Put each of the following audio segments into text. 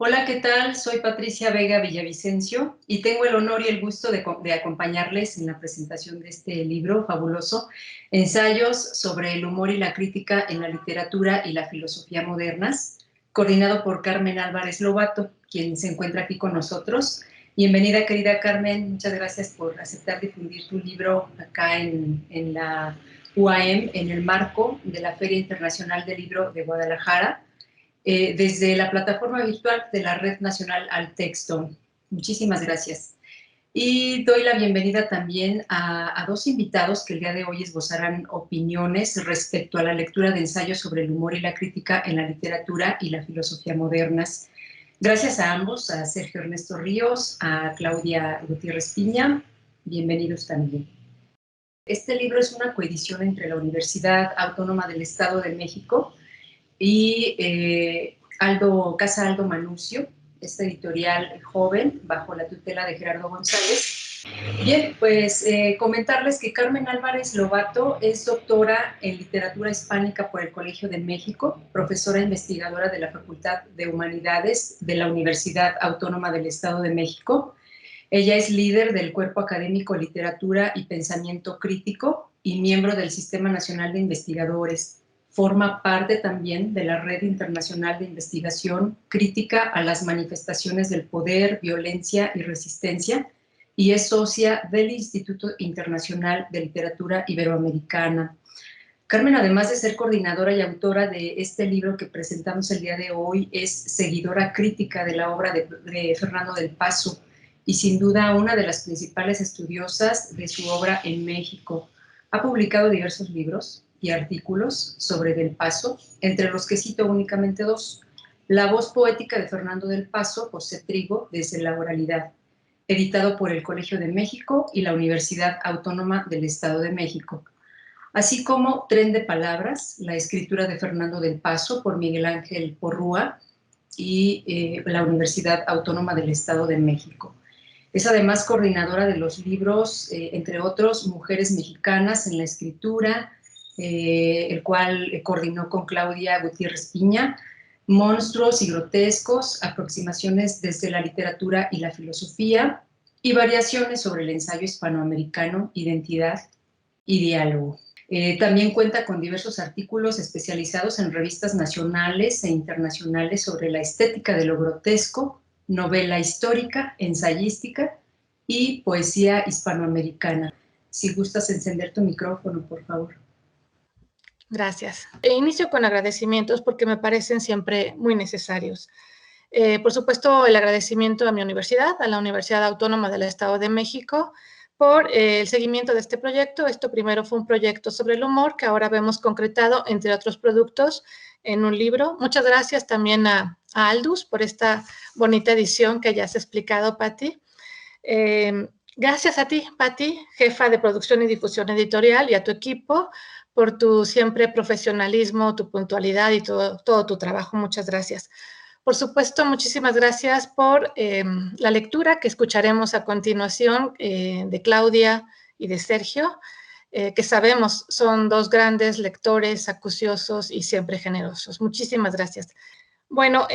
Hola, ¿qué tal? Soy Patricia Vega Villavicencio y tengo el honor y el gusto de acompañarles en la presentación de este libro fabuloso, Ensayos sobre el humor y la crítica en la literatura y la filosofía modernas, coordinado por Carmen Álvarez Lobato, quien se encuentra aquí con nosotros. Bienvenida, querida Carmen, muchas gracias por aceptar difundir tu libro acá en la UAM, en el marco de la Feria Internacional del Libro de Guadalajara, desde la plataforma virtual de la Red Nacional al Texto. Muchísimas gracias. Y doy la bienvenida también a dos invitados que el día de hoy esbozarán opiniones respecto a la lectura de ensayos sobre el humor y la crítica en la literatura y la filosofía modernas. Gracias a ambos, a Sergio Ernesto Ríos, a Claudia Gutiérrez Piña. Bienvenidos también. Este libro es una coedición entre la Universidad Autónoma del Estado de México y Casa Aldo Manuncio, esta editorial joven bajo la tutela de Gerardo González. Bien, pues comentarles que Carmen Álvarez Lobato es doctora en literatura hispánica por el Colegio de México, profesora investigadora de la Facultad de Humanidades de la Universidad Autónoma del Estado de México. Ella es líder del Cuerpo Académico Literatura y Pensamiento Crítico y miembro del Sistema Nacional de Investigadores. Forma parte también de la Red Internacional de Investigación Crítica a las Manifestaciones del Poder, Violencia y Resistencia y es socia del Instituto Internacional de Literatura Iberoamericana. Carmen, además de ser coordinadora y autora de este libro que presentamos el día de hoy, es seguidora crítica de la obra de Fernando del Paso y sin duda una de las principales estudiosas de su obra en México. Ha publicado diversos libros y artículos sobre Del Paso, entre los que cito únicamente dos: La voz poética de Fernando del Paso, José Trigo, desde la oralidad, editado por el Colegio de México y la Universidad Autónoma del Estado de México, así como Tren de Palabras, la escritura de Fernando del Paso por Miguel Ángel Porrúa y la Universidad Autónoma del Estado de México. Es además coordinadora de los libros, entre otros, Mujeres Mexicanas en la Escritura, el cual coordinó con Claudia Gutiérrez Piña, Monstruos y Grotescos, aproximaciones desde la literatura y la filosofía, y variaciones sobre el ensayo hispanoamericano, identidad y diálogo. También cuenta con diversos artículos especializados en revistas nacionales e internacionales sobre la estética de lo grotesco, novela histórica, ensayística y poesía hispanoamericana. Si gustas encender tu micrófono, por favor. Gracias. Inicio con agradecimientos porque me parecen siempre muy necesarios. Por supuesto, el agradecimiento a mi universidad, a la Universidad Autónoma del Estado de México, por el seguimiento de este proyecto. Esto primero fue un proyecto sobre el humor que ahora vemos concretado, entre otros productos, en un libro. Muchas gracias también a Aldus por esta bonita edición que ya has explicado, Patti. Gracias a ti, Patti, jefa de producción y difusión editorial, y a tu equipo por tu siempre profesionalismo, tu puntualidad y todo tu trabajo. Muchas gracias. Por supuesto, muchísimas gracias por la lectura que escucharemos a continuación de Claudia y de Sergio, que sabemos son dos grandes lectores, acuciosos y siempre generosos. Muchísimas gracias. Bueno,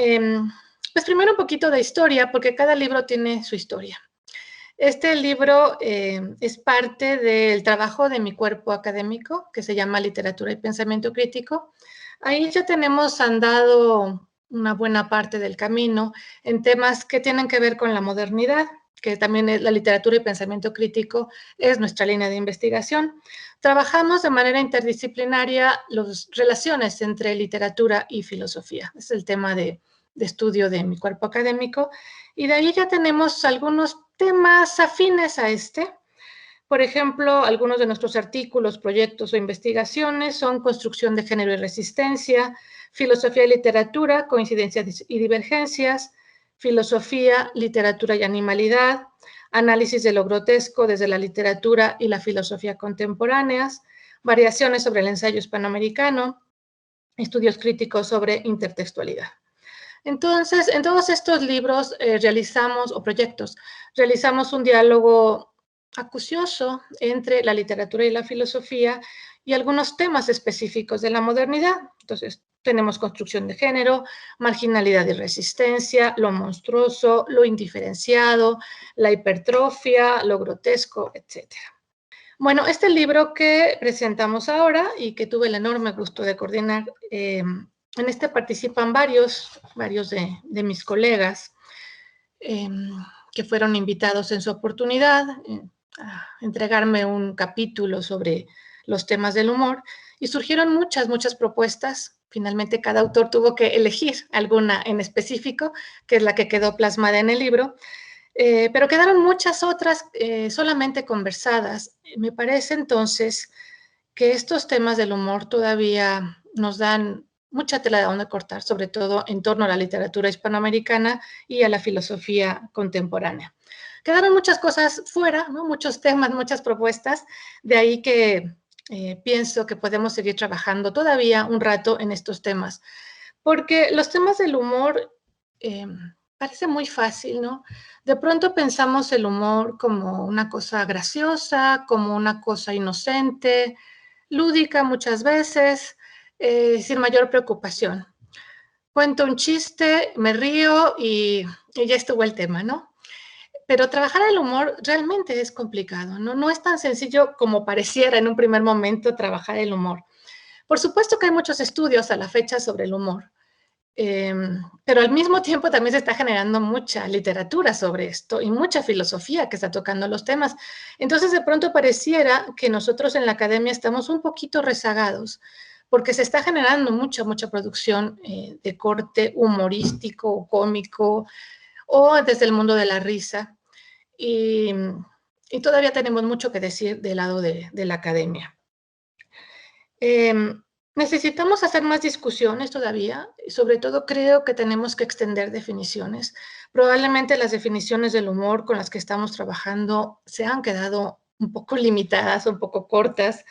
pues primero un poquito de historia, porque cada libro tiene su historia. Este libro es parte del trabajo de mi cuerpo académico, que se llama Literatura y Pensamiento Crítico. Ahí ya tenemos andado una buena parte del camino en temas que tienen que ver con la modernidad, que también es la literatura y pensamiento crítico, es nuestra línea de investigación. Trabajamos de manera interdisciplinaria las relaciones entre literatura y filosofía. Es el tema de estudio de mi cuerpo académico. Y de ahí ya tenemos algunos temas afines a este. Por ejemplo, algunos de nuestros artículos, proyectos o investigaciones son construcción de género y resistencia, filosofía y literatura, coincidencias y divergencias, filosofía, literatura y animalidad, análisis de lo grotesco desde la literatura y la filosofía contemporáneas, variaciones sobre el ensayo hispanoamericano, estudios críticos sobre intertextualidad. Entonces, en todos estos libros realizamos un diálogo acucioso entre la literatura y la filosofía y algunos temas específicos de la modernidad. Entonces, tenemos construcción de género, marginalidad y resistencia, lo monstruoso, lo indiferenciado, la hipertrofia, lo grotesco, etc. Bueno, este libro que presentamos ahora y que tuve el enorme gusto de coordinar, en este participan varios de mis colegas que fueron invitados en su oportunidad a entregarme un capítulo sobre los temas del humor, y surgieron muchas propuestas. Finalmente cada autor tuvo que elegir alguna en específico, que es la que quedó plasmada en el libro, pero quedaron muchas otras solamente conversadas. Me parece entonces que estos temas del humor todavía nos dan mucha tela de donde cortar, sobre todo en torno a la literatura hispanoamericana y a la filosofía contemporánea. Quedaron muchas cosas fuera, ¿no? Muchos temas, muchas propuestas, de ahí que pienso que podemos seguir trabajando todavía un rato en estos temas, porque los temas del humor parece muy fácil, ¿no? De pronto pensamos el humor como una cosa graciosa, como una cosa inocente, lúdica muchas veces, sin mayor preocupación. Cuento un chiste, me río y ya estuvo el tema, ¿no? Pero trabajar el humor realmente es complicado, ¿no? No es tan sencillo como pareciera en un primer momento trabajar el humor. Por supuesto que hay muchos estudios a la fecha sobre el humor, pero al mismo tiempo también se está generando mucha literatura sobre esto y mucha filosofía que está tocando los temas. Entonces, de pronto pareciera que nosotros en la academia estamos un poquito rezagados, porque se está generando mucha producción de corte humorístico o cómico, o desde el mundo de la risa, y todavía tenemos mucho que decir del lado de la academia. Necesitamos hacer más discusiones todavía, y sobre todo creo que tenemos que extender definiciones. Probablemente las definiciones del humor con las que estamos trabajando se han quedado un poco limitadas, un poco cortas.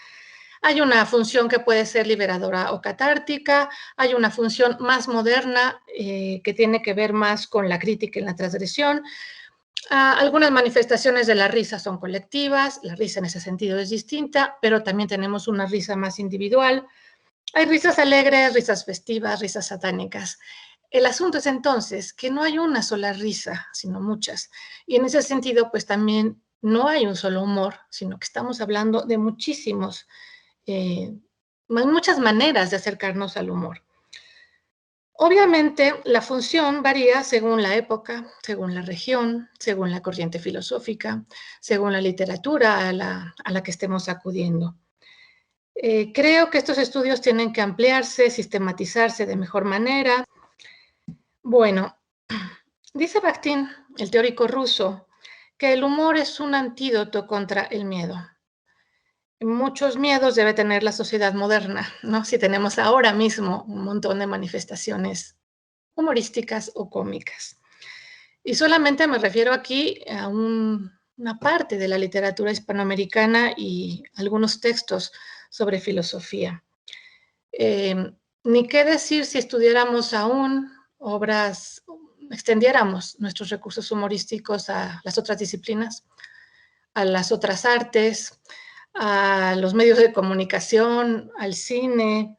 Hay una función que puede ser liberadora o catártica, hay una función más moderna que tiene que ver más con la crítica y la transgresión. Algunas manifestaciones de la risa son colectivas, la risa en ese sentido es distinta, pero también tenemos una risa más individual. Hay risas alegres, risas festivas, risas satánicas. El asunto es entonces que no hay una sola risa, sino muchas. Y en ese sentido, pues también no hay un solo humor, sino que estamos hablando de muchas maneras de acercarnos al humor. Obviamente, la función varía según la época, según la región, según la corriente filosófica, según la literatura a la que estemos acudiendo. Creo que estos estudios tienen que ampliarse, sistematizarse de mejor manera. Bueno, dice Bakhtin, el teórico ruso, que el humor es un antídoto contra el miedo. Muchos miedos debe tener la sociedad moderna, ¿no? Si tenemos ahora mismo un montón de manifestaciones humorísticas o cómicas. Y solamente me refiero aquí a una parte de la literatura hispanoamericana y algunos textos sobre filosofía. Ni qué decir si estudiáramos aún obras, extendiéramos nuestros recursos humorísticos a las otras disciplinas, a las otras artes, a los medios de comunicación, al cine,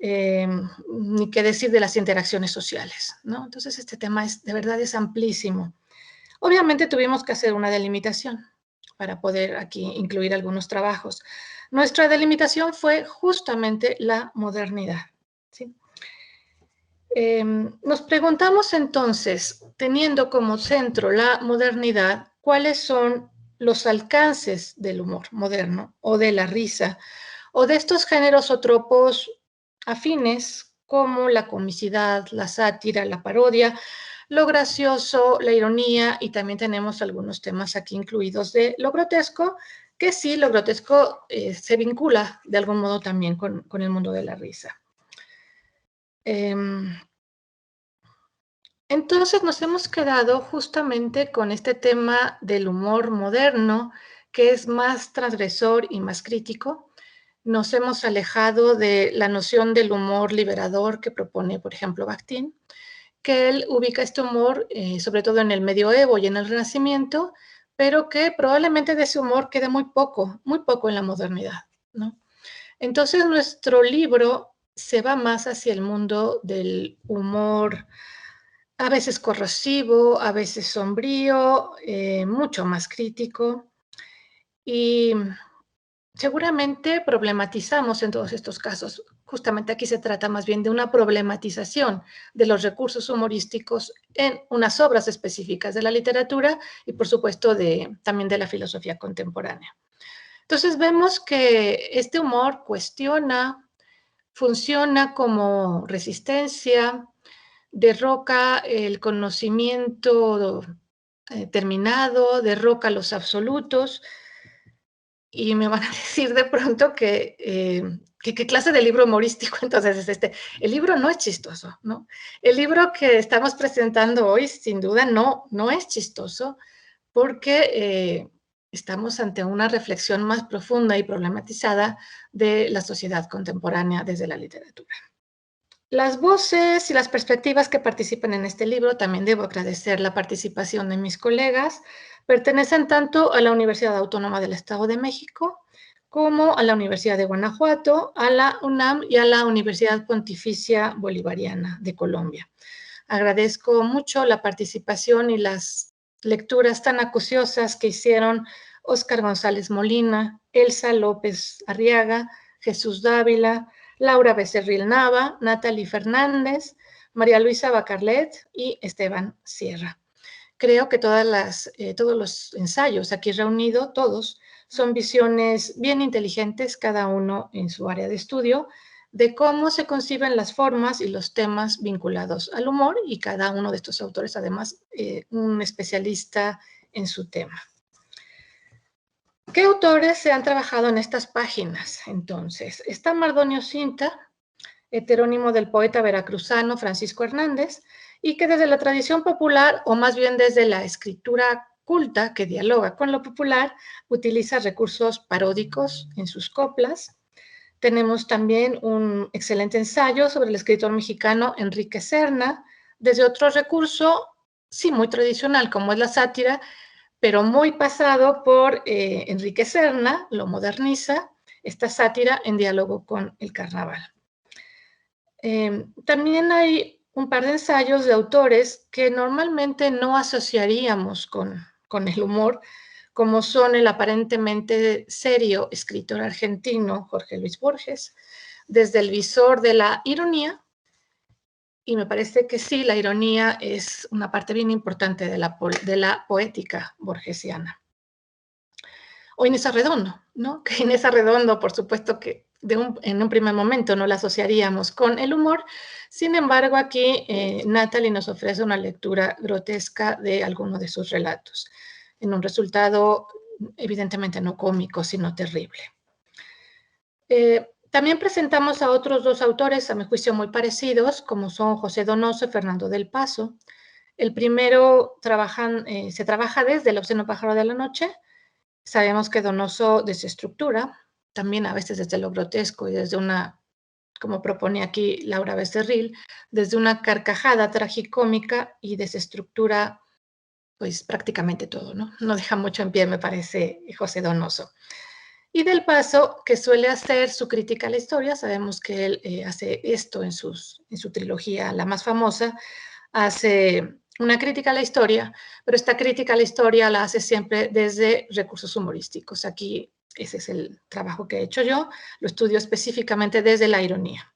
ni qué decir de las interacciones sociales, ¿no? Entonces, este tema de verdad es amplísimo. Obviamente tuvimos que hacer una delimitación para poder aquí incluir algunos trabajos. Nuestra delimitación fue justamente la modernidad, ¿sí? Nos preguntamos entonces, teniendo como centro la modernidad, ¿cuáles son los alcances del humor moderno o de la risa o de estos géneros o tropos afines como la comicidad, la sátira, la parodia, lo gracioso, la ironía, y también tenemos algunos temas aquí incluidos de lo grotesco, que sí, lo grotesco se vincula de algún modo también con el mundo de la risa. Entonces nos hemos quedado justamente con este tema del humor moderno, que es más transgresor y más crítico. Nos hemos alejado de la noción del humor liberador que propone, por ejemplo, Bakhtin, que él ubica este humor sobre todo en el medioevo y en el Renacimiento, pero que probablemente de ese humor quede muy poco en la modernidad, ¿no? Entonces nuestro libro se va más hacia el mundo del humor, a veces corrosivo, a veces sombrío, mucho más crítico. Y seguramente problematizamos en todos estos casos. Justamente aquí se trata más bien de una problematización de los recursos humorísticos en unas obras específicas de la literatura y, por supuesto, también de la filosofía contemporánea. Entonces vemos que este humor cuestiona, funciona como resistencia, derroca el conocimiento terminado, derroca los absolutos, y me van a decir de pronto que qué clase de libro humorístico entonces es este. El libro no es chistoso, ¿no? El libro que estamos presentando hoy, sin duda, no es chistoso, porque estamos ante una reflexión más profunda y problematizada de la sociedad contemporánea desde la literatura. Las voces y las perspectivas que participan en este libro, también debo agradecer la participación de mis colegas, pertenecen tanto a la Universidad Autónoma del Estado de México como a la Universidad de Guanajuato, a la UNAM y a la Universidad Pontificia Bolivariana de Colombia. Agradezco mucho la participación y las lecturas tan acuciosas que hicieron Óscar González Molina, Elsa López Arriaga, Jesús Dávila, Laura Becerril Nava, Natalie Fernández, María Luisa Bacarlet y Esteban Sierra. Creo que todos los ensayos aquí reunidos, todos, son visiones bien inteligentes, cada uno en su área de estudio, de cómo se conciben las formas y los temas vinculados al humor, y cada uno de estos autores, además, un especialista en su tema. ¿Qué autores se han trabajado en estas páginas? Entonces, está Mardonio Cinta, heterónimo del poeta veracruzano Francisco Hernández, y que desde la tradición popular, o más bien desde la escritura culta que dialoga con lo popular, utiliza recursos paródicos en sus coplas. Tenemos también un excelente ensayo sobre el escritor mexicano Enrique Serna, desde otro recurso, sí, muy tradicional, como es la sátira, pero muy pasado por Enrique Serna, lo moderniza, esta sátira en diálogo con el carnaval. También hay un par de ensayos de autores que normalmente no asociaríamos con el humor, como son el aparentemente serio escritor argentino Jorge Luis Borges, desde el visor de la ironía, y me parece que sí, la ironía es una parte bien importante de la poética borgesiana. O Inés Arredondo, ¿no? Que Inés Arredondo, por supuesto que en un primer momento no la asociaríamos con el humor. Sin embargo, aquí Natalie nos ofrece una lectura grotesca de alguno de sus relatos, en un resultado evidentemente no cómico, sino terrible. También presentamos a otros dos autores, a mi juicio muy parecidos, como son José Donoso y Fernando del Paso. El primero se trabaja desde El obsceno pájaro de la noche. Sabemos que Donoso desestructura, también a veces desde lo grotesco y desde una, como propone aquí Laura Becerril, desde una carcajada tragicómica, y desestructura pues prácticamente todo, ¿no? No deja mucho en pie, me parece, José Donoso. Y del Paso, que suele hacer su crítica a la historia, sabemos que él hace esto en su trilogía, la más famosa, hace una crítica a la historia, pero esta crítica a la historia la hace siempre desde recursos humorísticos. Aquí ese es el trabajo que he hecho yo, lo estudio específicamente desde la ironía.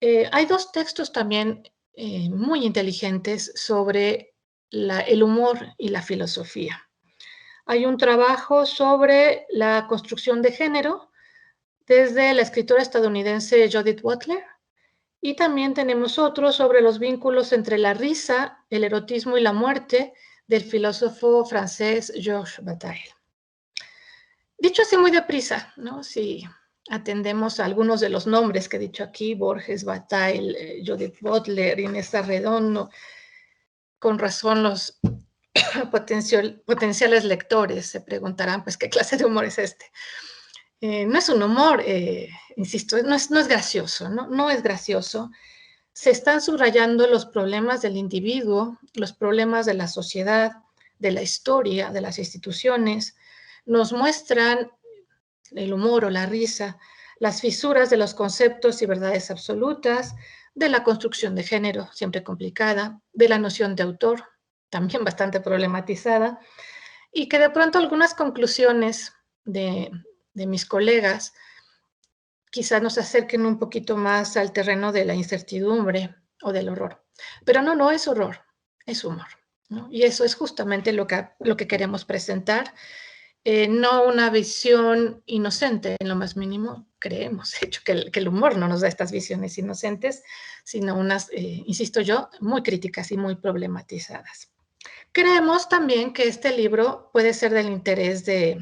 Hay dos textos también muy inteligentes sobre el humor y la filosofía. Hay un trabajo sobre la construcción de género desde la escritora estadounidense Judith Butler, y también tenemos otro sobre los vínculos entre la risa, el erotismo y la muerte, del filósofo francés Georges Bataille. Dicho así muy deprisa, ¿no? Si atendemos a algunos de los nombres que he dicho aquí, Borges, Bataille, Judith Butler, Inés Arredondo, con razón los potenciales lectores se preguntarán, pues, ¿qué clase de humor es este? No es un humor, insisto, no es gracioso, no es gracioso. Se están subrayando los problemas del individuo, los problemas de la sociedad, de la historia, de las instituciones. Nos muestran el humor o la risa, las fisuras de los conceptos y verdades absolutas, de la construcción de género, siempre complicada, de la noción de autor, también bastante problematizada, y que de pronto algunas conclusiones de mis colegas quizás nos acerquen un poquito más al terreno de la incertidumbre o del horror. Pero no es horror, es humor, ¿no? Y eso es justamente lo que queremos presentar, no una visión inocente en lo más mínimo, creemos, de hecho, que el humor no nos da estas visiones inocentes, sino unas, insisto yo, muy críticas y muy problematizadas. Creemos también que este libro puede ser del interés de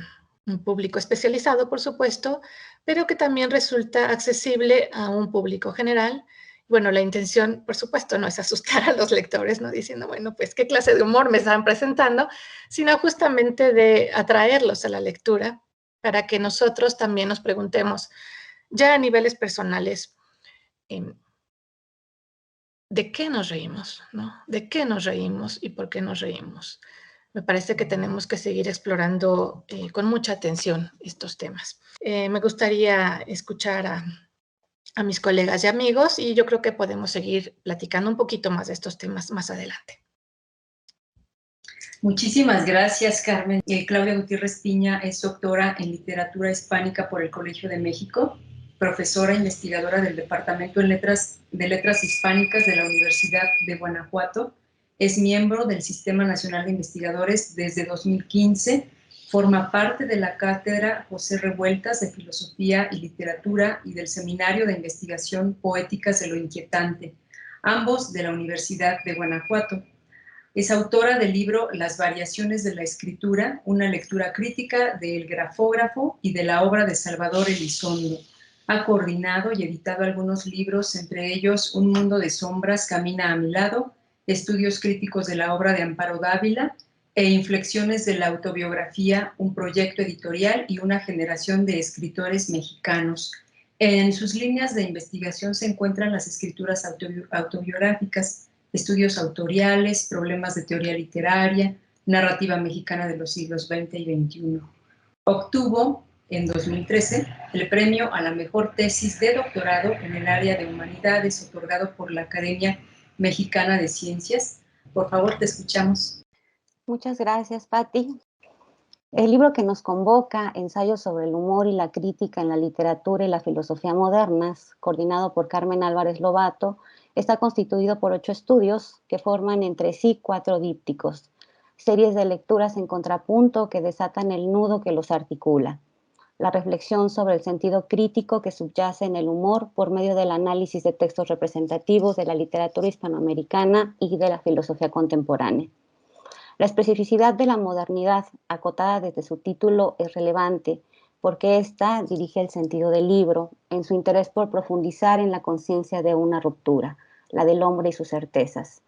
un público especializado, por supuesto, pero que también resulta accesible a un público general. Bueno, la intención, por supuesto, no es asustar a los lectores, ¿no? Diciendo, bueno, pues, ¿qué clase de humor me están presentando? Sino justamente de atraerlos a la lectura para que nosotros también nos preguntemos, ya a niveles personales, ¿de qué nos reímos, no? ¿De qué nos reímos y por qué nos reímos? Me parece que tenemos que seguir explorando con mucha atención estos temas. Me gustaría escuchar a mis colegas y amigos y yo creo que podemos seguir platicando un poquito más de estos temas más adelante. Muchísimas gracias, Carmen. Claudia Gutiérrez Piña es doctora en literatura hispánica por el Colegio de México, profesora e investigadora del Departamento de Letras Hispánicas de la Universidad de Guanajuato. Es miembro del Sistema Nacional de Investigadores desde 2015. Forma parte de la Cátedra José Revueltas de Filosofía y Literatura y del Seminario de Investigación Poéticas de lo Inquietante, ambos de la Universidad de Guanajuato. Es autora del libro Las variaciones de la escritura, una lectura crítica del grafógrafo y de la obra de Salvador Elizondo. Ha coordinado y editado algunos libros, entre ellos Un mundo de sombras camina a mi lado, estudios críticos de la obra de Amparo Dávila e inflexiones de la autobiografía, un proyecto editorial y una generación de escritores mexicanos. En sus líneas de investigación se encuentran las escrituras autobiográficas, estudios autoriales, problemas de teoría literaria, narrativa mexicana de los siglos XX y XXI. Obtuvo en 2013 el premio a la mejor tesis de doctorado en el área de humanidades otorgado por la Academia Mexicana de Ciencias. Por favor, te escuchamos. Muchas gracias, Patti. El libro que nos convoca, Ensayos sobre el humor y la crítica en la literatura y la filosofía modernas, coordinado por Carmen Álvarez Lobato, está constituido por 8 estudios que forman entre sí 4 dípticos, series de lecturas en contrapunto que desatan el nudo que los articula, la reflexión sobre el sentido crítico que subyace en el humor por medio del análisis de textos representativos de la literatura hispanoamericana y de la filosofía contemporánea. La especificidad de la modernidad, acotada desde su título, es relevante porque ésta dirige el sentido del libro en su interés por profundizar en la conciencia de una ruptura, la del hombre y sus certezas.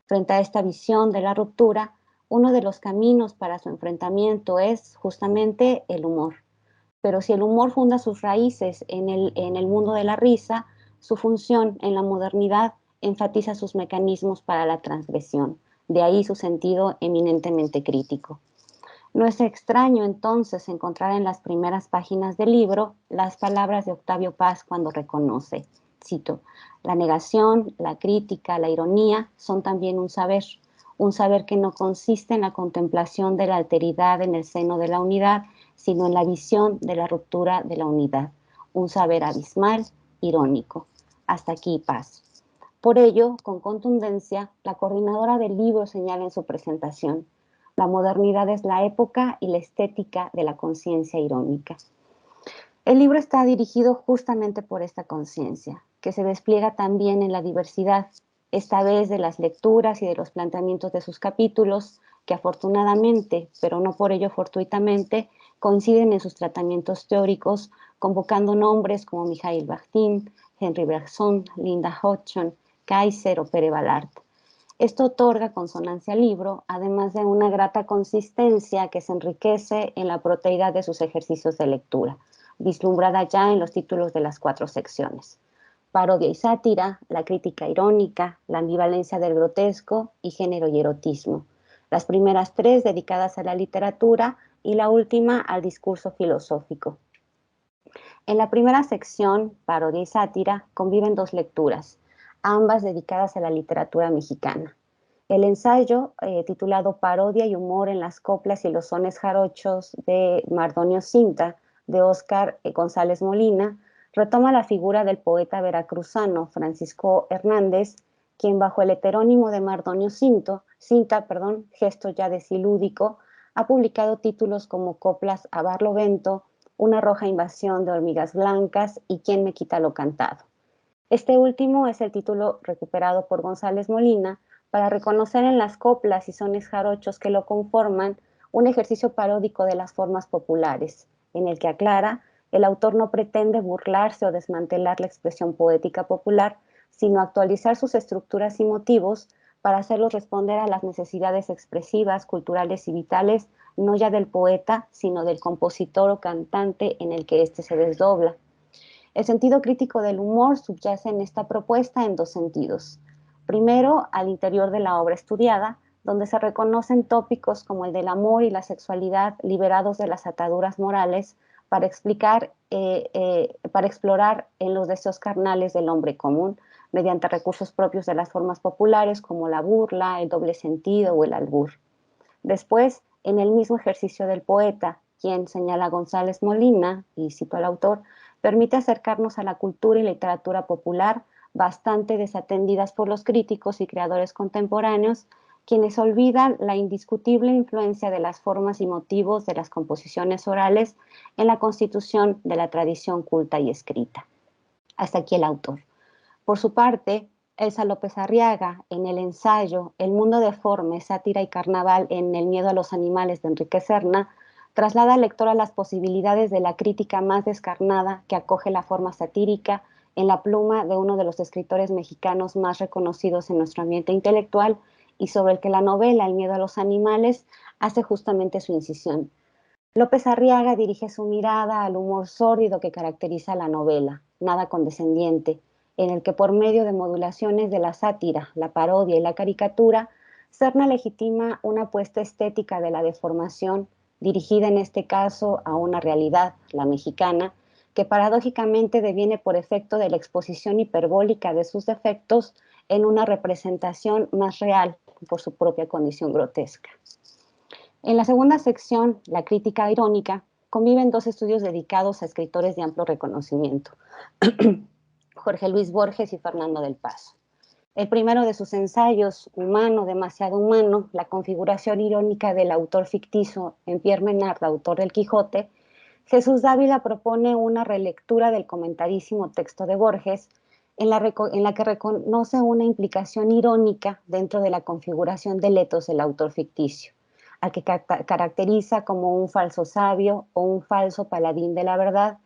Frente a esta visión de la ruptura, uno de los caminos para su enfrentamiento es justamente el humor. Pero si el humor funda sus raíces en el mundo de la risa, su función en la modernidad enfatiza sus mecanismos para la transgresión. De ahí su sentido eminentemente crítico. No es extraño entonces encontrar en las primeras páginas del libro las palabras de Octavio Paz cuando reconoce, cito, la negación, la crítica, la ironía son también un saber que no consiste en la contemplación de la alteridad en el seno de la unidad, sino en la visión de la ruptura de la unidad, un saber abismal, irónico. Hasta aquí Paz. Por ello, con contundencia, la coordinadora del libro señala en su presentación, la modernidad es la época y la estética de la conciencia irónica. El libro está dirigido justamente por esta conciencia, que se despliega también en la diversidad, esta vez de las lecturas y de los planteamientos de sus capítulos, que afortunadamente, pero no por ello fortuitamente, coinciden en sus tratamientos teóricos, convocando nombres como Mikhail Bakhtin, Henri Bergson, Linda Hodgson, Kaiser o Pere Ballart. Esto otorga consonancia al libro, además de una grata consistencia que se enriquece en la proteidad de sus ejercicios de lectura, vislumbrada ya en los títulos de las 4 secciones. Parodia y sátira, la crítica irónica, la ambivalencia del grotesco y género y erotismo. Las primeras 3 dedicadas a la literatura y la última al discurso filosófico. En la primera sección, parodia y sátira, conviven dos lecturas, ambas dedicadas a la literatura mexicana. El ensayo, titulado Parodia y humor en las coplas y los sones jarochos de Mardonio Cinta, de Óscar González Molina, retoma la figura del poeta veracruzano Francisco Hernández, quien bajo el heterónimo de Mardonio Cinta, gesto ya desilúdico, ha publicado títulos como Coplas a Barlovento, Una roja invasión de hormigas blancas y ¿Quién me quita lo cantado? Este último es el título recuperado por González Molina para reconocer en las coplas y sones jarochos que lo conforman un ejercicio paródico de las formas populares, en el que aclara, el autor no pretende burlarse o desmantelar la expresión poética popular, sino actualizar sus estructuras y motivos para hacerlos responder a las necesidades expresivas, culturales y vitales, no ya del poeta, sino del compositor o cantante en el que éste se desdobla. El sentido crítico del humor subyace en esta propuesta en dos sentidos. Primero, al interior de la obra estudiada, donde se reconocen tópicos como el del amor y la sexualidad liberados de las ataduras morales para explorar en los deseos carnales del hombre común, mediante recursos propios de las formas populares como la burla, el doble sentido o el albur. Después, en el mismo ejercicio del poeta, quien señala González Molina, y cito al autor, permite acercarnos a la cultura y literatura popular bastante desatendidas por los críticos y creadores contemporáneos, quienes olvidan la indiscutible influencia de las formas y motivos de las composiciones orales en la constitución de la tradición culta y escrita. Hasta aquí el autor. Por su parte, Elsa López Arriaga, en el ensayo El mundo deforme, sátira y carnaval en El miedo a los animales de Enrique Serna, traslada al lector a las posibilidades de la crítica más descarnada que acoge la forma satírica en la pluma de uno de los escritores mexicanos más reconocidos en nuestro ambiente intelectual y sobre el que la novela El miedo a los animales hace justamente su incisión. López Arriaga dirige su mirada al humor sórdido que caracteriza la novela, nada condescendiente, en el que por medio de modulaciones de la sátira, la parodia y la caricatura, Serna legitima una apuesta estética de la deformación, dirigida en este caso a una realidad, la mexicana, que paradójicamente deviene por efecto de la exposición hiperbólica de sus defectos en una representación más real por su propia condición grotesca. En la segunda sección, la crítica irónica, conviven dos estudios dedicados a escritores de amplio reconocimiento, Jorge Luis Borges y Fernando del Paso. El primero de sus ensayos, Humano, demasiado humano, la configuración irónica del autor ficticio en Pierre Menard, autor del Quijote, Jesús Dávila propone una relectura del comentarísimo texto de Borges, en la que reconoce una implicación irónica dentro de la configuración del etos del autor ficticio, al que caracteriza como un falso sabio o un falso paladín de la verdad,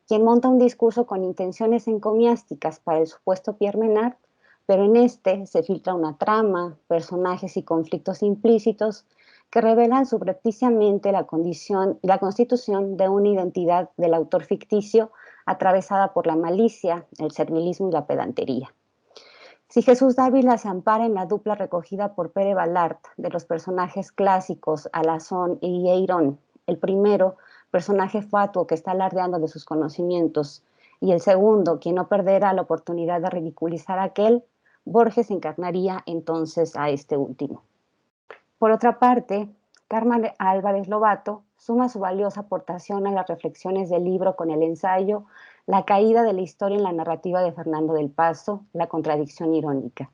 quien monta un discurso con intenciones encomiásticas para el supuesto Pierre Menard, pero en este se filtra una trama, personajes y conflictos implícitos que revelan subrepticiamente la constitución de una identidad del autor ficticio atravesada por la malicia, el servilismo y la pedantería. Si Jesús Dávila se ampara en la dupla recogida por Pere Ballart de los personajes clásicos Alazón y Eirón, el primero, personaje fatuo que está alardeando de sus conocimientos, y el segundo, quien no perderá la oportunidad de ridiculizar a aquel, Borges encarnaría entonces a este último. Por otra parte, Carmen Álvarez Lobato suma su valiosa aportación a las reflexiones del libro con el ensayo La caída de la historia en la narrativa de Fernando del Paso, la contradicción irónica,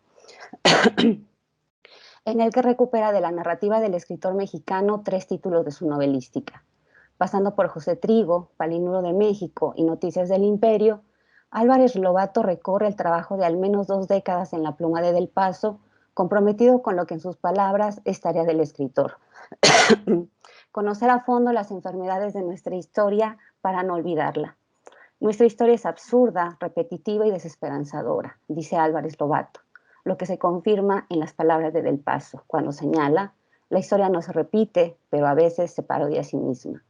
en el que recupera de la narrativa del escritor mexicano 3 títulos de su novelística. Pasando por José Trigo, Palinuro de México y Noticias del Imperio, Álvarez Lobato recorre el trabajo de al menos 2 décadas en la pluma de Del Paso, comprometido con lo que en sus palabras es tarea del escritor. Conocer a fondo las enfermedades de nuestra historia para no olvidarla. Nuestra historia es absurda, repetitiva y desesperanzadora, dice Álvarez Lobato, lo que se confirma en las palabras de Del Paso, cuando señala, la historia no se repite, pero a veces se parodia a sí misma.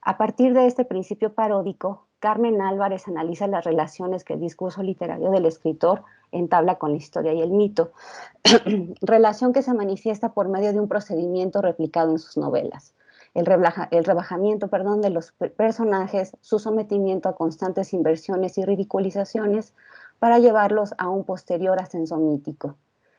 A partir de este principio paródico, Carmen Álvarez analiza las relaciones que el discurso literario del escritor entabla con la historia y el mito, relación que se manifiesta por medio de un procedimiento replicado en sus novelas, el rebajamiento, de los personajes, su sometimiento a constantes inversiones y ridiculizaciones para llevarlos a un posterior ascenso mítico.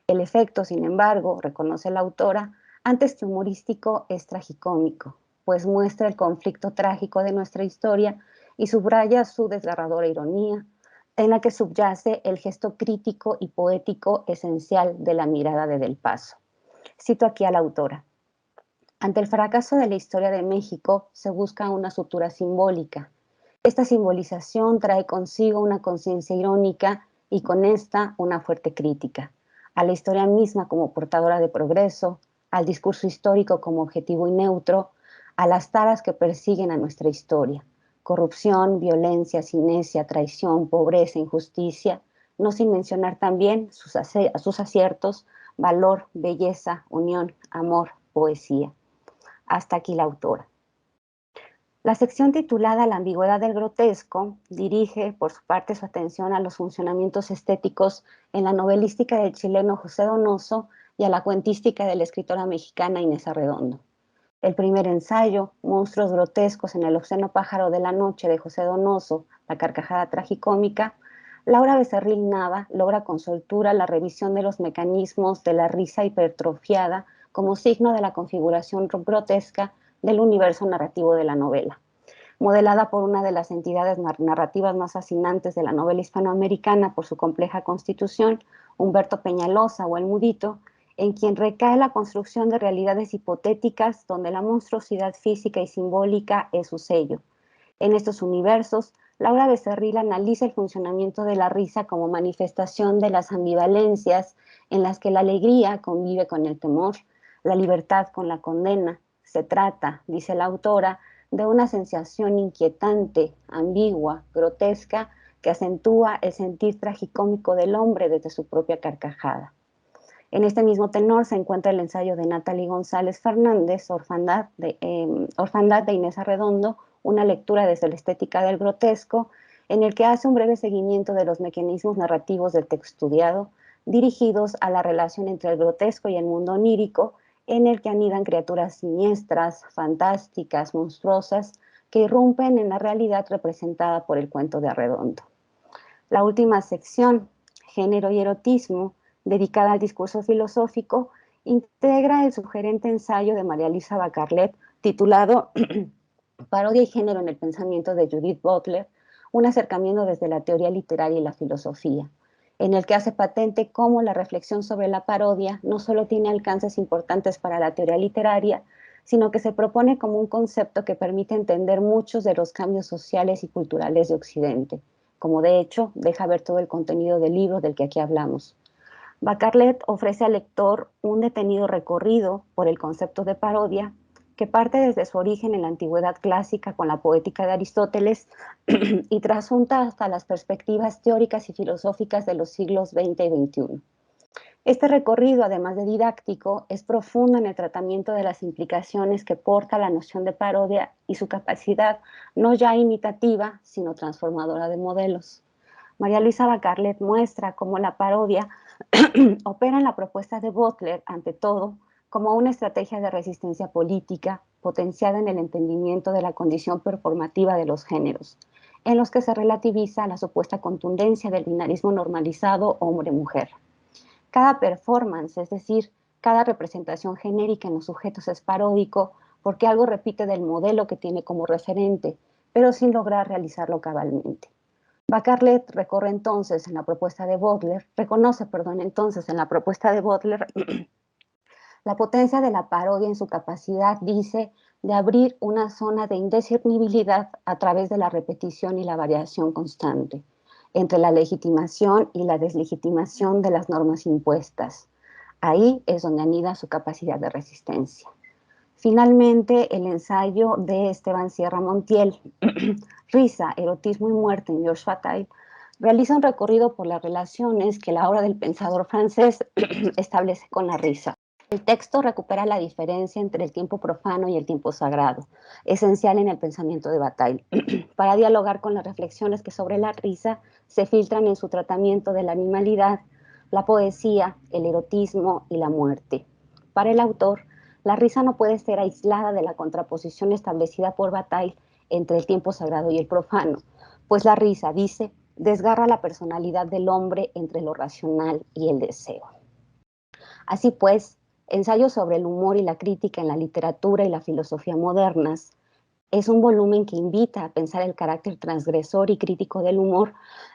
El efecto, sin embargo, reconoce la autora, antes que humorístico, es tragicómico, pues muestra el conflicto trágico de nuestra historia y subraya su desgarradora ironía, en la que subyace el gesto crítico y poético esencial de la mirada de Del Paso. Cito aquí a la autora. Ante el fracaso de la historia de México, se busca una sutura simbólica. Esta simbolización trae consigo una conciencia irónica y con esta una fuerte crítica a la historia misma como portadora de progreso, al discurso histórico como objetivo y neutro, a las taras que persiguen a nuestra historia: corrupción, violencia, cinesia, traición, pobreza, injusticia, no sin mencionar también sus aciertos: valor, belleza, unión, amor, poesía. Hasta aquí la autora. La sección titulada La ambigüedad del grotesco dirige, por su parte, su atención a los funcionamientos estéticos en la novelística del chileno José Donoso y a la cuentística de la escritora mexicana Inés Arredondo. El primer ensayo, Monstruos grotescos en el obsceno pájaro de la noche, de José Donoso, la carcajada tragicómica, Laura Becerril Nava logra con soltura la revisión de los mecanismos de la risa hipertrofiada como signo de la configuración grotesca del universo narrativo de la novela. Modelada por una de las entidades narrativas más fascinantes de la novela hispanoamericana por su compleja constitución, Humberto Peñalosa o El Mudito, en quien recae la construcción de realidades hipotéticas donde la monstruosidad física y simbólica es su sello. En estos universos, Laura Becerril analiza el funcionamiento de la risa como manifestación de las ambivalencias en las que la alegría convive con el temor, la libertad con la condena. Se trata, dice la autora, de una sensación inquietante, ambigua, grotesca, que acentúa el sentir tragicómico del hombre desde su propia carcajada. En este mismo tenor se encuentra el ensayo de Natalie González Fernández, Orfandad de Inés Arredondo, una lectura desde la estética del grotesco, en el que hace un breve seguimiento de los mecanismos narrativos del texto estudiado, dirigidos a la relación entre el grotesco y el mundo onírico, en el que anidan criaturas siniestras, fantásticas, monstruosas, que irrumpen en la realidad representada por el cuento de Arredondo. La última sección, Género y erotismo, dedicada al discurso filosófico, integra el sugerente ensayo de María Luisa Bacarlet, titulado Parodia y género en el pensamiento, de Judith Butler, un acercamiento desde la teoría literaria y la filosofía, en el que hace patente cómo la reflexión sobre la parodia no solo tiene alcances importantes para la teoría literaria, sino que se propone como un concepto que permite entender muchos de los cambios sociales y culturales de Occidente, como de hecho deja ver todo el contenido del libro del que aquí hablamos. Bacarlet ofrece al lector un detenido recorrido por el concepto de parodia, que parte desde su origen en la antigüedad clásica con la poética de Aristóteles y trasunta hasta las perspectivas teóricas y filosóficas de los siglos XX y XXI. Este recorrido, además de didáctico, es profundo en el tratamiento de las implicaciones que porta la noción de parodia y su capacidad no ya imitativa, sino transformadora de modelos. María Luisa Bacarlet muestra cómo la parodia opera en la propuesta de Butler, ante todo, como una estrategia de resistencia política potenciada en el entendimiento de la condición performativa de los géneros, en los que se relativiza la supuesta contundencia del binarismo normalizado hombre-mujer. Cada performance, es decir, cada representación genérica en los sujetos es paródico porque algo repite del modelo que tiene como referente, pero sin lograr realizarlo cabalmente. Bacarlet reconoce entonces en la propuesta de Butler la potencia de la parodia en su capacidad, dice, de abrir una zona de indiscernibilidad a través de la repetición y la variación constante, entre la legitimación y la deslegitimación de las normas impuestas. Ahí es donde anida su capacidad de resistencia. Finalmente, el ensayo de Esteban Sierra Montiel, Risa, erotismo y muerte en Georges Bataille, realiza un recorrido por las relaciones que la obra del pensador francés establece con la risa. El texto recupera la diferencia entre el tiempo profano y el tiempo sagrado, esencial en el pensamiento de Bataille, para dialogar con las reflexiones que sobre la risa se filtran en su tratamiento de la animalidad, la poesía, el erotismo y la muerte. Para el autor, La risa no puede ser aislada de la contraposición establecida por Bataille entre el tiempo sagrado y el profano, pues la risa, dice, desgarra la personalidad del hombre entre lo racional y el deseo. Así pues, Ensayo sobre el humor y la crítica en la literatura y la filosofía modernas es un volumen que invita a pensar el carácter transgresor y crítico del humor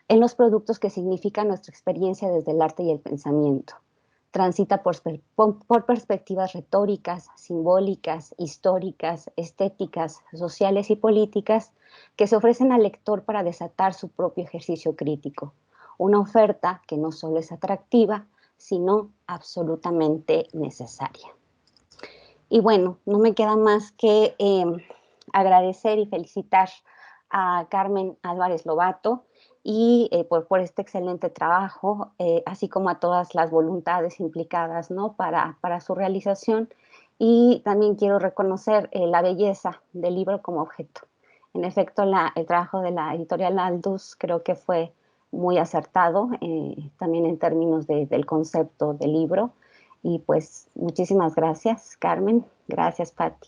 en los productos que significan nuestra experiencia desde el arte y el pensamiento. Transita por perspectivas retóricas, simbólicas, históricas, estéticas, sociales y políticas que se ofrecen al lector para desatar su propio ejercicio crítico. Una oferta que no solo es atractiva, sino absolutamente necesaria. Y bueno, no me queda más que agradecer y felicitar a Carmen Álvarez Lobato y por este excelente trabajo, así como a todas las voluntades implicadas, ¿no? para su realización. Y también quiero reconocer la belleza del libro como objeto. En efecto, el trabajo de la editorial Aldus creo que fue muy acertado, también en términos del concepto del libro. Y pues muchísimas gracias, Carmen. Gracias, Patti.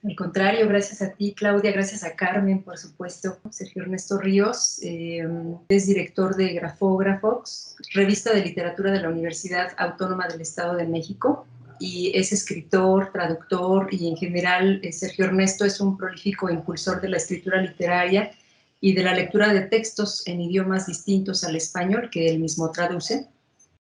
Al contrario, gracias a ti, Claudia, gracias a Carmen, por supuesto. Sergio Ernesto Ríos es director de Grafógrafos, revista de literatura de la Universidad Autónoma del Estado de México, y es escritor, traductor, y en general Sergio Ernesto es un prolífico impulsor de la escritura literaria y de la lectura de textos en idiomas distintos al español que él mismo traduce.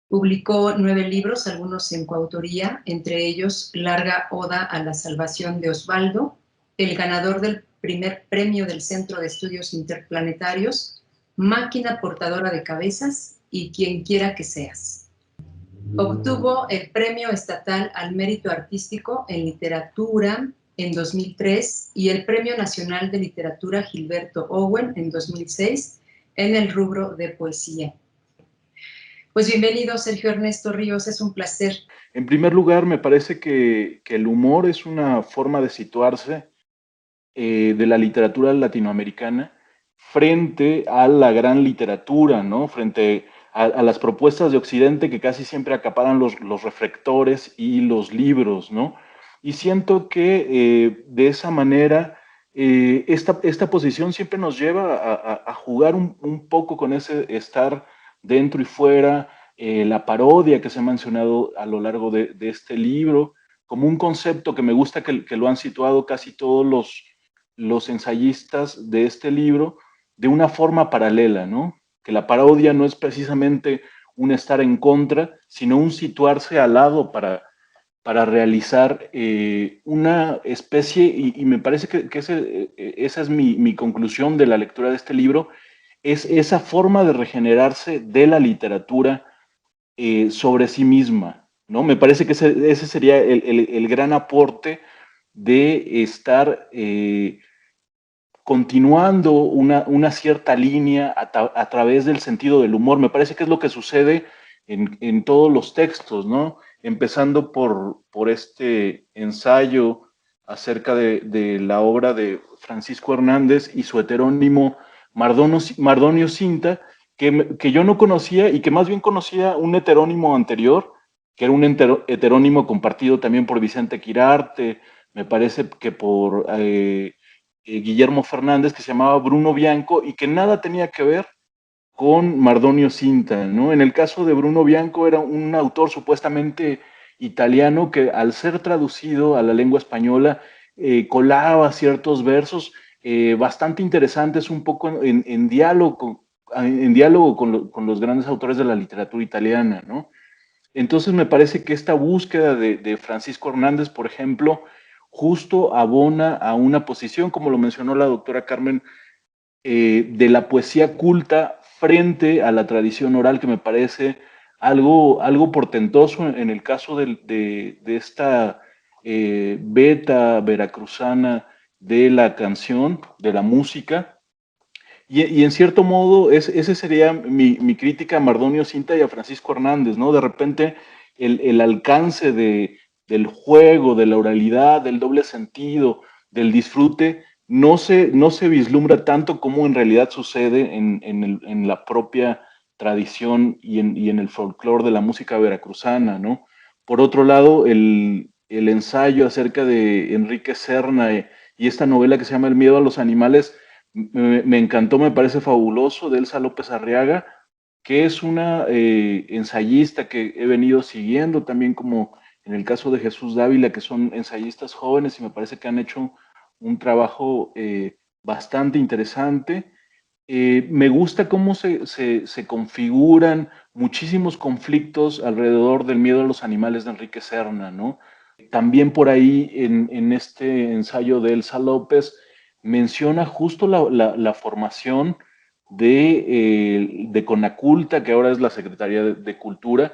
Publicó 9 libros, algunos en coautoría, entre ellos Larga Oda a la Salvación de Osvaldo, el ganador del primer premio del Centro de Estudios Interplanetarios, Máquina Portadora de Cabezas y Quien Quiera que Seas. Obtuvo el Premio Estatal al Mérito Artístico en Literatura en 2003 y el Premio Nacional de Literatura Gilberto Owen en 2006 en el rubro de poesía. Pues bienvenido, Sergio Ernesto Ríos, es un placer. En primer lugar, me parece que el humor es una forma de situarse de la literatura latinoamericana frente a la gran literatura, ¿no? Frente a las propuestas de Occidente que casi siempre acaparan los reflectores y los libros, ¿no? Y siento que de esa manera esta posición siempre nos lleva a jugar un poco con ese estar dentro y fuera, la parodia que se ha mencionado a lo largo de este libro, como un concepto que me gusta que lo han situado casi todos los ensayistas de este libro de una forma paralela, ¿no? Que la parodia no es precisamente un estar en contra, sino un situarse al lado para realizar una especie, y me parece que esa es mi conclusión de la lectura de este libro, es esa forma de regenerarse de la literatura sobre sí misma, ¿no? Me parece que ese sería el gran aporte de estar continuando una cierta línea a través del sentido del humor. Me parece que es lo que sucede en todos los textos, ¿no? Empezando por este ensayo acerca de la obra de Francisco Hernández y su heterónimo Mardonio Cinta, que yo no conocía y que más bien conocía un heterónimo anterior, que era un heterónimo compartido también por Vicente Quirarte, me parece que por Guillermo Fernández, que se llamaba Bruno Bianco y que nada tenía que ver con Mardonio Cinta, ¿no? En el caso de Bruno Bianco era un autor supuestamente italiano que al ser traducido a la lengua española colaba ciertos versos bastante interesantes, un poco en diálogo con los grandes autores de la literatura italiana, ¿no? Entonces me parece que esta búsqueda de Francisco Hernández, por ejemplo, justo abona a una posición, como lo mencionó la doctora Carmen, de la poesía culta frente a la tradición oral, que me parece algo portentoso en el caso de esta beta veracruzana de la canción, de la música. Y en cierto modo, ese sería mi crítica a Mardonio Cinta y a Francisco Hernández, ¿no? De repente, el alcance del juego, de la oralidad, del doble sentido, del disfrute, no se vislumbra tanto como en realidad sucede en la propia tradición y en el folclore de la música veracruzana, ¿no? Por otro lado, el ensayo acerca de Enrique Serna y esta novela que se llama El miedo a los animales, me encantó, me parece fabuloso, de Elsa López Arriaga, que es una ensayista que he venido siguiendo también, como en el caso de Jesús Dávila, que son ensayistas jóvenes y me parece que han hecho un trabajo bastante interesante. Me gusta cómo se configuran muchísimos conflictos alrededor del miedo a los animales de Enrique Serna, ¿no? También por ahí en este ensayo de Elsa López menciona justo la formación de Conaculta, que ahora es la Secretaría de Cultura,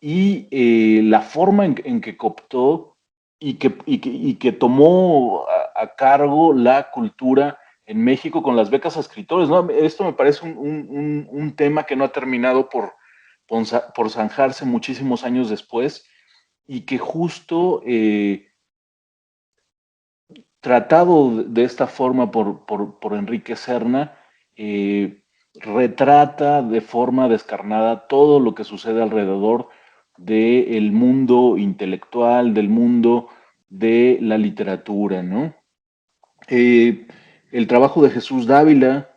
y la forma en que cooptó y que tomó a cargo la cultura en México con las becas a escritores, ¿no? Esto me parece un tema que no ha terminado por zanjarse muchísimos años después y que justo tratado de esta forma por Enrique Serna, retrata de forma descarnada todo lo que sucede alrededor del mundo intelectual, del mundo de la literatura, ¿no? El trabajo de Jesús Dávila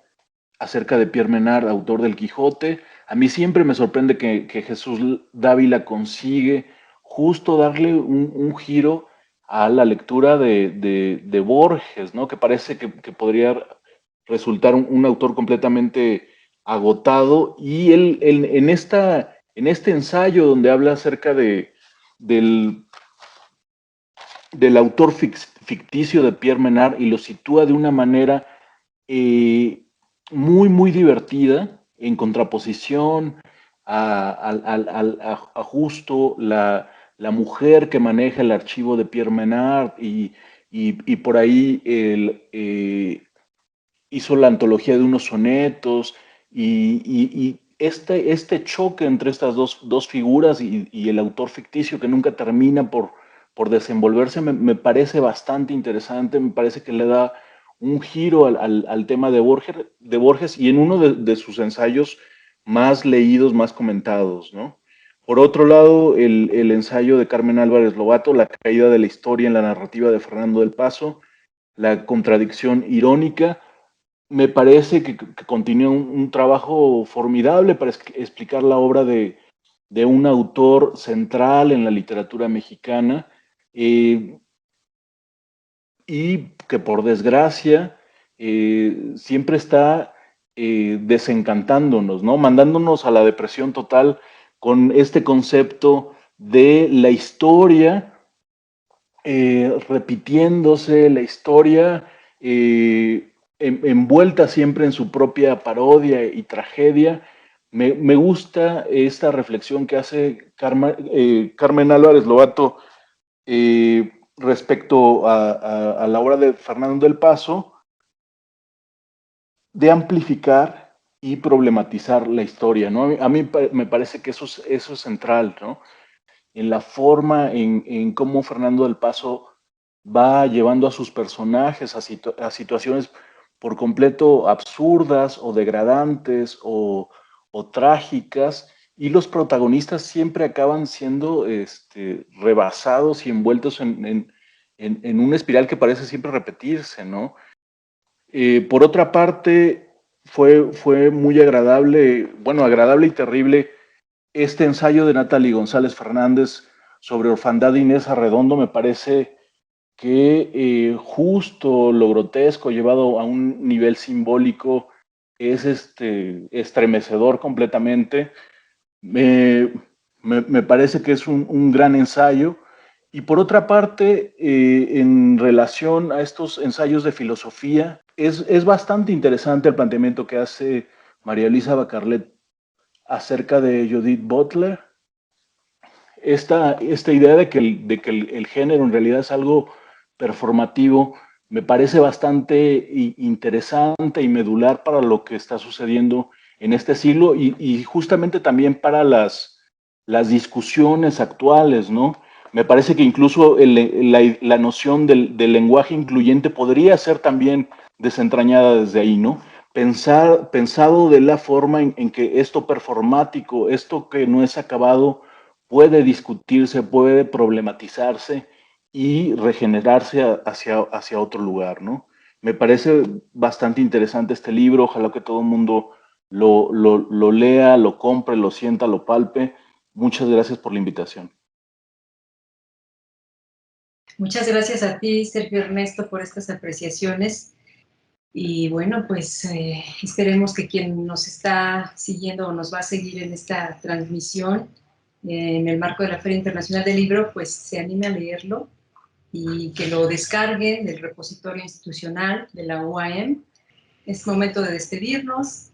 acerca de Pierre Menard, autor del Quijote, a mí siempre me sorprende que Jesús Dávila consigue justo darle un giro a la lectura de Borges, ¿no? Que parece que podría resultar un autor completamente agotado, y él en este ensayo donde habla acerca del, del autor ficticio de Pierre Menard y lo sitúa de una manera muy, muy divertida, en contraposición a justo la mujer que maneja el archivo de Pierre Menard y por ahí hizo la antología de unos sonetos y este choque entre estas dos figuras y el autor ficticio que nunca termina por desenvolverse me parece bastante interesante, me parece que le da un giro al tema de Borges y en uno de sus ensayos más leídos, más comentados, ¿no? Por otro lado, el ensayo de Carmen Álvarez Lobato, La caída de la historia en la narrativa de Fernando del Paso, la contradicción irónica, me parece que continúa un trabajo formidable para explicar la obra de un autor central en la literatura mexicana, y que por desgracia siempre está desencantándonos, ¿no? Mandándonos a la depresión total con este concepto de la historia repitiéndose, la historia envuelta siempre en su propia parodia y tragedia. Me gusta esta reflexión que hace Carmen Álvarez Lobato respecto a la obra de Fernando del Paso, de amplificar y problematizar la historia, ¿no? A mí me parece que eso es central, ¿no? En la forma en cómo Fernando del Paso va llevando a sus personajes a situaciones por completo absurdas o degradantes o trágicas, y los protagonistas siempre acaban siendo rebasados y envueltos en una espiral que parece siempre repetirse, ¿no? Por otra parte, fue muy agradable, bueno, agradable y terrible este ensayo de Natalie González Fernández sobre Orfandad de Inés Arredondo. Me parece que justo lo grotesco llevado a un nivel simbólico es estremecedor completamente. Me parece que es un gran ensayo. Y por otra parte, en relación a estos ensayos de filosofía, es bastante interesante el planteamiento que hace María Elisa Bacarlet acerca de Judith Butler. Esta idea de que el género en realidad es algo performativo me parece bastante interesante y medular para lo que está sucediendo en este siglo y justamente también para las discusiones actuales, ¿no? Me parece que incluso la noción del lenguaje incluyente podría ser también desentrañada desde ahí, ¿no? pensado de la forma en que esto performático, esto que no es acabado, puede discutirse, puede problematizarse y regenerarse hacia otro lugar, ¿no? Me parece bastante interesante este libro, ojalá que todo el mundo lo lea, lo compre, lo sienta, lo palpe. Muchas gracias por la invitación. Muchas gracias a ti, Sergio Ernesto, por estas apreciaciones. Y bueno, pues esperemos que quien nos está siguiendo o nos va a seguir en esta transmisión en el marco de la Feria Internacional del Libro, pues se anime a leerlo y que lo descarguen del repositorio institucional de la UAM. Es momento de despedirnos.